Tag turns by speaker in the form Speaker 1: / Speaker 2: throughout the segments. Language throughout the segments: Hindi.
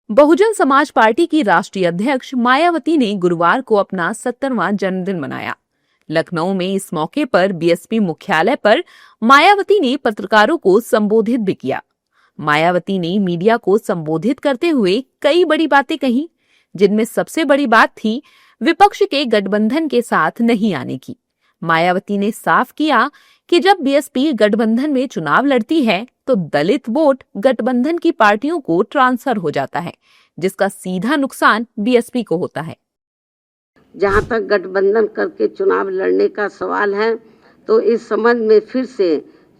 Speaker 1: बहुजन समाज पार्टी की राष्ट्रीय अध्यक्ष मायावती ने गुरुवार को अपना 70वां जन्मदिन मनाया। लखनऊ में इस मौके पर बीएसपी मुख्यालय पर मायावती ने पत्रकारों को संबोधित भी किया। मायावती ने मीडिया को संबोधित करते हुए कई बड़ी बातें कही, जिनमें सबसे बड़ी बात थी विपक्ष के गठबंधन के साथ नहीं आने की। मायावती ने साफ किया कि जब बीएसपी गठबंधन में चुनाव लड़ती है तो दलित वोट गठबंधन की पार्टियों को ट्रांसफर हो जाता है, जिसका सीधा नुकसान बीएसपी को होता है।
Speaker 2: जहां तक गठबंधन करके चुनाव लड़ने का सवाल है, तो इस संबंध में फिर से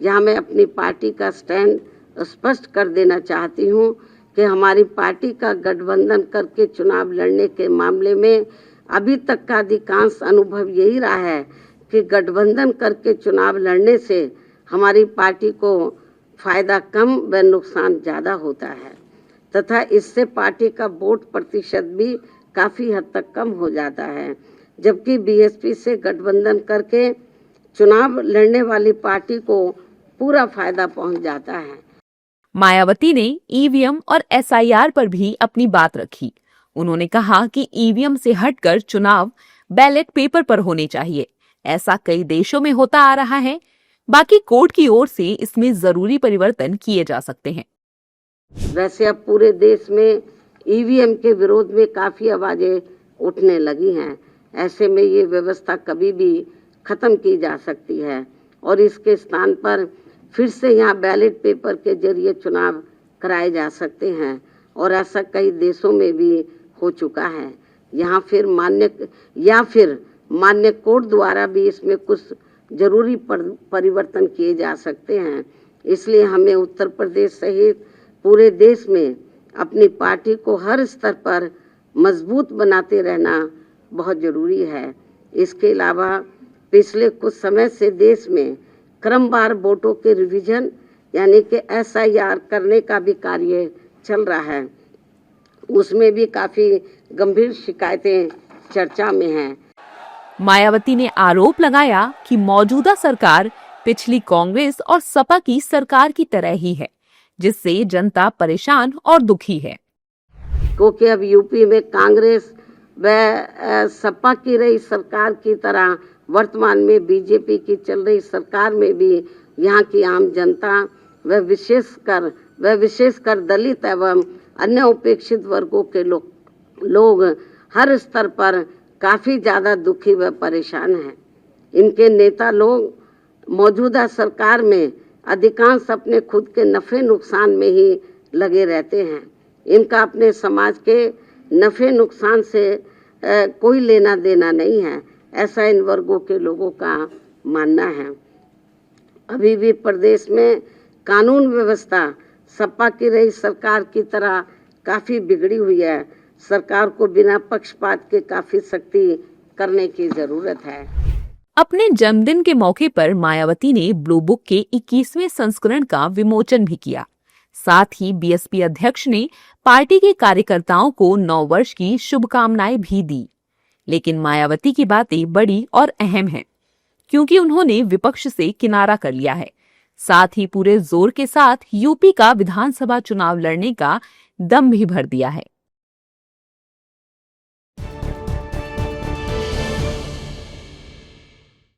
Speaker 2: यहाँ मैं अपनी पार्टी का स्टैंड स्पष्ट कर देना चाहती हूँ कि हमारी पार्टी का गठबंधन करके चुनाव लड़ने के मामले में अभी तक का अधिकांश अनुभव यही रहा है कि गठबंधन करके चुनाव लड़ने से हमारी पार्टी को फायदा कम व नुकसान ज़्यादा होता है तथा इससे पार्टी का वोट प्रतिशत भी काफ़ी हद तक कम हो जाता है, जबकि बीएसपी से गठबंधन करके चुनाव लड़ने वाली पार्टी को पूरा फायदा पहुंच जाता है।
Speaker 1: मायावती ने ईवीएम और एसआईआर पर भी अपनी बात रखी। उन्होंने कहा कि ईवीएम से हटकर चुनाव बैलेट पेपर पर होने चाहिए। ऐसा कई देशों में होता आ रहा है। बाकी कोर्ट की ओर से इसमें जरूरी परिवर्तन किए जा सकते हैं।
Speaker 2: वैसे अब पूरे देश में ईवीएम के विरोध में काफी आवाजें उठने लगी हैं। ऐसे में ये व्यवस्था कभी भी खत्म की जा सकती है और इसके स्थान पर फिर से यहाँ बैलेट पेपर के जरिए चुनाव कराए जा सकते हैं और ऐसा कई देशों में भी हो चुका है। यहाँ फिर मान्य कोर्ट द्वारा भी इसमें कुछ जरूरी परिवर्तन किए जा सकते हैं। इसलिए हमें उत्तर प्रदेश सहित पूरे देश में अपनी पार्टी को हर स्तर पर मजबूत बनाते रहना बहुत जरूरी है। इसके अलावा पिछले कुछ समय से देश में क्रमवार वोटों के रिवीजन यानी कि एसआईआर करने का भी कार्य चल रहा है। उसमें भी काफी गंभीर शिकायतें चर्चा में हैं।
Speaker 1: मायावती ने आरोप लगाया कि मौजूदा सरकार पिछली कांग्रेस और सपा की सरकार की तरह ही है, जिससे जनता परेशान और दुखी है।
Speaker 2: क्योंकि अब यूपी में कांग्रेस व सपा की रही सरकार की तरह वर्तमान में बीजेपी की चल रही सरकार में भी यहाँ की आम जनता व विशेषकर दलित एवं अन्य उपेक्षित वर्गों के लोग हर स्तर पर काफी ज्यादा दुखी व परेशान हैं। इनके नेता लोग मौजूदा सरकार में अधिकांश अपने खुद के नफे नुकसान में ही लगे रहते हैं। इनका अपने समाज के नफे नुकसान से कोई लेना देना नहीं है, ऐसा इन वर्गों के लोगों का मानना है। अभी भी प्रदेश में कानून व्यवस्था सपा की रही सरकार की तरह काफी बिगड़ी हुई है। सरकार को बिना पक्षपात के काफी सख्ती करने की जरूरत है।
Speaker 1: अपने जन्मदिन के मौके पर मायावती ने ब्लू बुक के 21वें संस्करण का विमोचन भी किया। साथ ही बीएसपी अध्यक्ष ने पार्टी के कार्यकर्ताओं को नव वर्ष की शुभकामनाएं भी दी। लेकिन मायावती की बातें बड़ी और अहम हैं, क्योंकि उन्होंने विपक्ष से किनारा कर लिया है। साथ ही पूरे जोर के साथ यूपी का विधानसभा चुनाव लड़ने का दम भी भर दिया है।